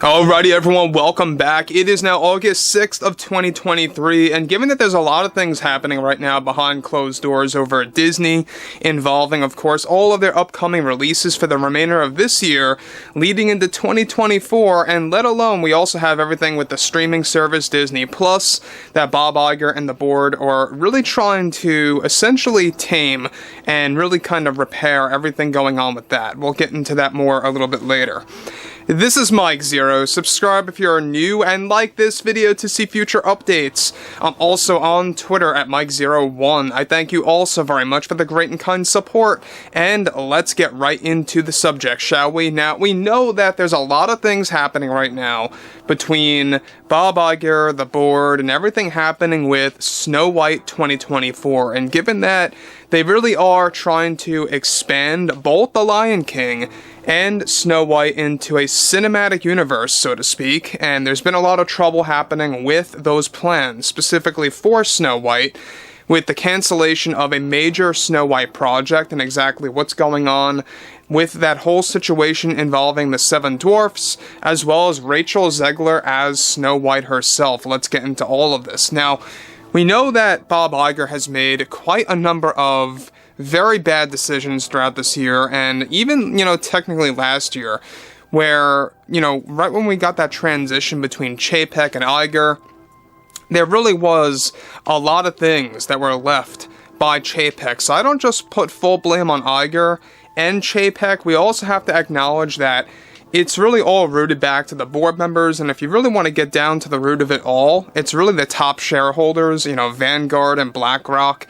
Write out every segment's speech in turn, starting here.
Alrighty everyone, welcome back. It is now August 6th of 2023, and given that there's a lot of things happening right now behind closed doors over at Disney, involving of course all of their upcoming releases for the remainder of this year, leading into 2024, and let alone we also have everything with the streaming service Disney Plus, that Bob Iger and the board are really trying to essentially tame and really kind of repair everything going on with that. We'll get into that more a little bit later. This is Mike Zero. Subscribe if you're new and like this video to see future updates. I'm also on Twitter at Mike01. I thank you all so very much for the great and kind support, and let's get right into the subject, shall we? Now, we know that there's a lot of things happening right now between Bob Iger, the board, and everything happening with Snow White 2024, and given that they really are trying to expand both The Lion King and Snow White into a cinematic universe, so to speak, and there's been a lot of trouble happening with those plans, specifically for Snow White, with the cancellation of a major Snow White project and exactly what's going on with that whole situation involving the seven dwarfs, as well as Rachel Zegler as Snow White herself. Let's get into all of this. Now, we know that Bob Iger has made quite a number of very bad decisions throughout this year, and even, technically last year, where, right when we got that transition between Chapek and Iger, there really was a lot of things that were left by Chapek. So I don't just put full blame on Iger and Chapek. We also have to acknowledge that it's really all rooted back to the board members, and if you really want to get down to the root of it all, it's really the top shareholders, Vanguard and BlackRock,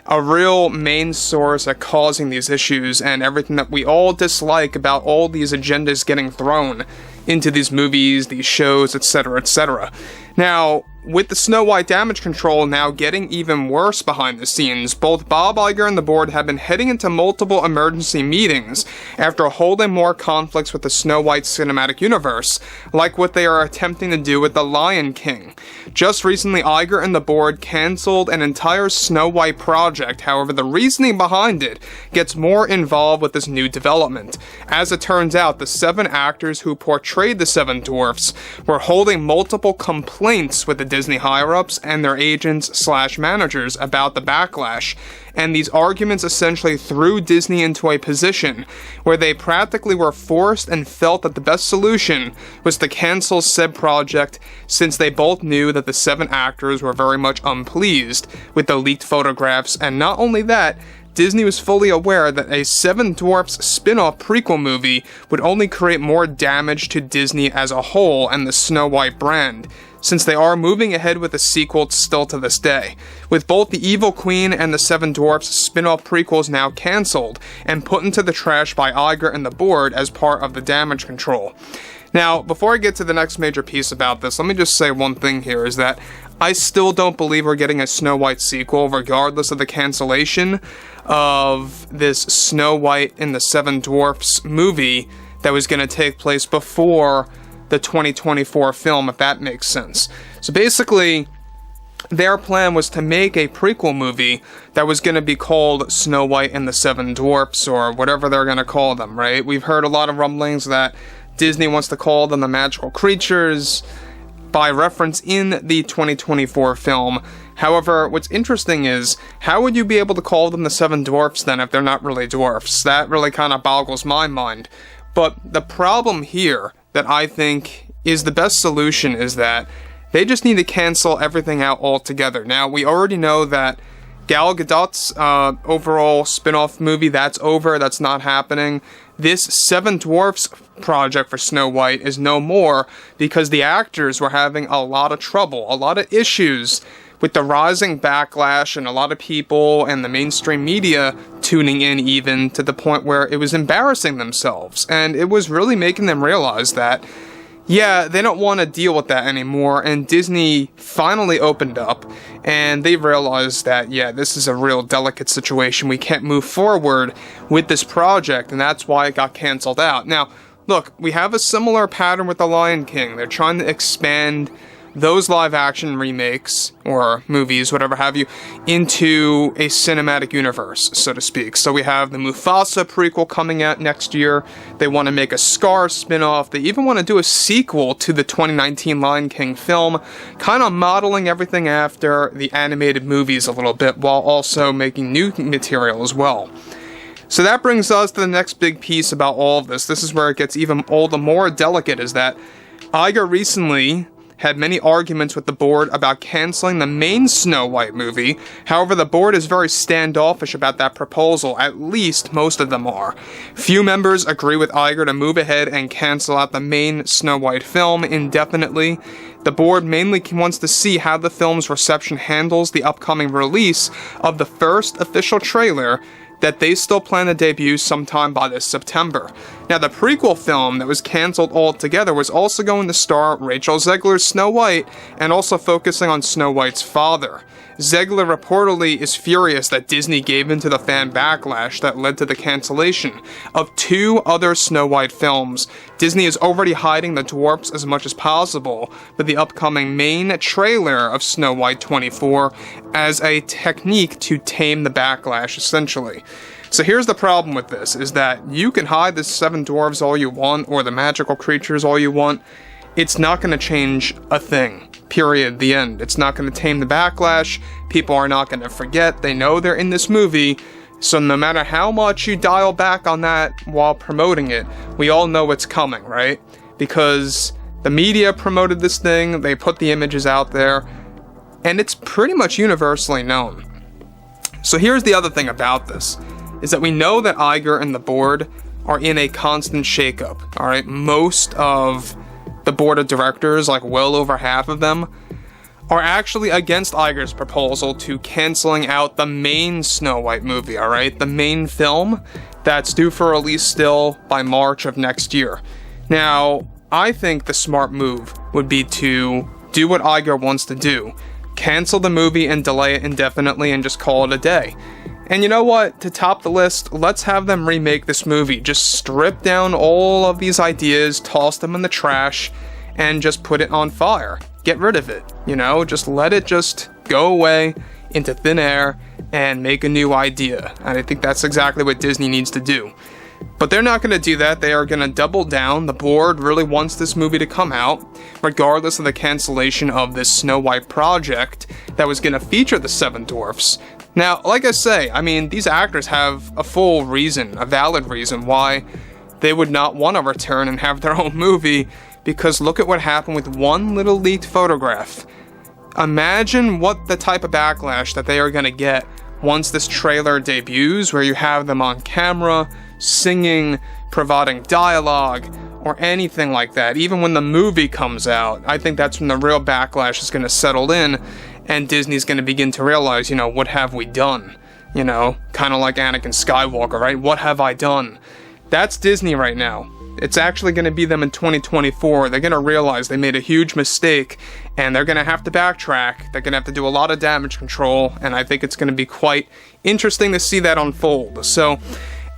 a real main source at causing these issues and everything that we all dislike about all these agendas getting thrown into these movies, these shows, etc., etc. Now, with the Snow White damage control now getting even worse behind the scenes, both Bob Iger and the board have been heading into multiple emergency meetings after holding more conflicts with the Snow White cinematic universe, like what they are attempting to do with The Lion King. Just recently, Iger and the board cancelled an entire Snow White project. However, the reasoning behind it gets more involved with this new development. As it turns out, the 7 actors who portrayed the 7 dwarfs were holding multiple complaints with the Disney higher-ups and their agents/managers about the backlash, and these arguments essentially threw Disney into a position where they practically were forced and felt that the best solution was to cancel said project, since they both knew that the 7 actors were very much unpleased with the leaked photographs, and not only that, Disney was fully aware that a Seven Dwarfs spin-off prequel movie would only create more damage to Disney as a whole and the Snow White brand, since they are moving ahead with a sequel still to this day, with both the Evil Queen and the Seven Dwarfs spin-off prequels now cancelled and put into the trash by Iger and the board as part of the damage control. Now, before I get to the next major piece about this, let me just say one thing here, is that I still don't believe we're getting a Snow White sequel, regardless of the cancellation of this Snow White and the Seven Dwarfs movie that was going to take place before the 2024 film, if that makes sense. So basically, their plan was to make a prequel movie that was going to be called Snow White and the Seven Dwarfs, or whatever they're going to call them, right? We've heard a lot of rumblings that Disney wants to call them the magical creatures, by reference in the 2024 film. However, what's interesting is, how would you be able to call them the Seven Dwarfs then if they're not really dwarfs? That really kind of boggles my mind. But the problem here that I think is the best solution is that they just need to cancel everything out altogether. Now, we already know that Gal Gadot's overall spin-off movie, that's over, that's not happening. This Seven Dwarfs project for Snow White is no more, because the actors were having a lot of trouble, a lot of issues with the rising backlash, and a lot of people and the mainstream media tuning in, even to the point where it was embarrassing themselves, and it was really making them realize that, yeah, they don't want to deal with that anymore, and Disney finally opened up, and they realized that, yeah, this is a real delicate situation, we can't move forward with this project, and that's why it got cancelled out. Now, look, we have a similar pattern with The Lion King. They're trying to expand those live-action remakes, or movies, whatever have you, into a cinematic universe, so to speak. So we have the Mufasa prequel coming out next year. They want to make a Scar spin-off. They even want to do a sequel to the 2019 Lion King film, kind of modeling everything after the animated movies a little bit, while also making new material as well. So that brings us to the next big piece about all of this. This is where it gets even all the more delicate, is that Iger recently had many arguments with the board about canceling the main Snow White movie. However, the board is very standoffish about that proposal, at least most of them are. Few members agree with Iger to move ahead and cancel out the main Snow White film indefinitely. The board mainly wants to see how the film's reception handles the upcoming release of the first official trailer that they still plan to debut sometime by this September. Now, the prequel film that was cancelled altogether was also going to star Rachel Zegler's Snow White, and also focusing on Snow White's father. Zegler reportedly is furious that Disney gave in to the fan backlash that led to the cancellation of 2 other Snow White films. Disney is already hiding the dwarfs as much as possible with the upcoming main trailer of Snow White 24 as a technique to tame the backlash, essentially. So here's the problem with this, is that you can hide the 7 dwarves all you want, or the magical creatures all you want. It's not going to change a thing. Period. The end. It's not going to tame the backlash. People are not going to forget. They know they're in this movie. So no matter how much you dial back on that while promoting it, we all know it's coming, right? Because the media promoted this thing, they put the images out there, and it's pretty much universally known. So here's the other thing about this, is that we know that Iger and the board are in a constant shakeup, alright? Most of the board of directors, like well over half of them, are actually against Iger's proposal to canceling out the main Snow White movie, alright? The main film that's due for release still by March of next year. Now, I think the smart move would be to do what Iger wants to do. Cancel the movie and delay it indefinitely and just call it a day. And you know what? To top the list, let's have them remake this movie. Just strip down all of these ideas, toss them in the trash, and just put it on fire. Get rid of it, you know? Just let it just go away into thin air and make a new idea. And I think that's exactly what Disney needs to do. But they're not going to do that. They are going to double down. The board really wants this movie to come out, regardless of the cancellation of this Snow White project that was going to feature the 7 dwarfs. Now, like I say, I mean, these actors have a full reason, a valid reason why they would not want to return and have their own movie, because look at what happened with one little leaked photograph. Imagine what the type of backlash that they are going to get once this trailer debuts, where you have them on camera, singing, providing dialogue, or anything like that. Even when the movie comes out, I think that's when the real backlash is going to settle in, and Disney's going to begin to realize, you know, what have we done? You know, kind of like Anakin Skywalker, right? What have I done? That's Disney right now. It's actually going to be them in 2024. They're going to realize they made a huge mistake, and they're going to have to backtrack. They're going to have to do a lot of damage control, and I think it's going to be quite interesting to see that unfold. So,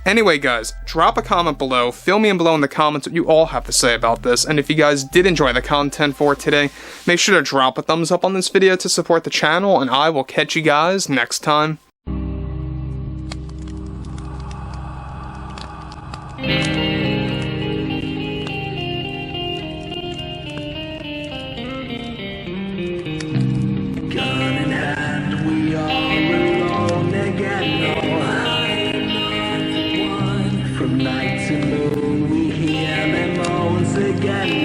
anyway, guys, drop a comment below. Fill me in below in the comments what you all have to say about this. And if you guys did enjoy the content for today, make sure to drop a thumbs up on this video to support the channel, and I will catch you guys next time. Gun in hand, we are alone again. From night to moon, we hear them moans again.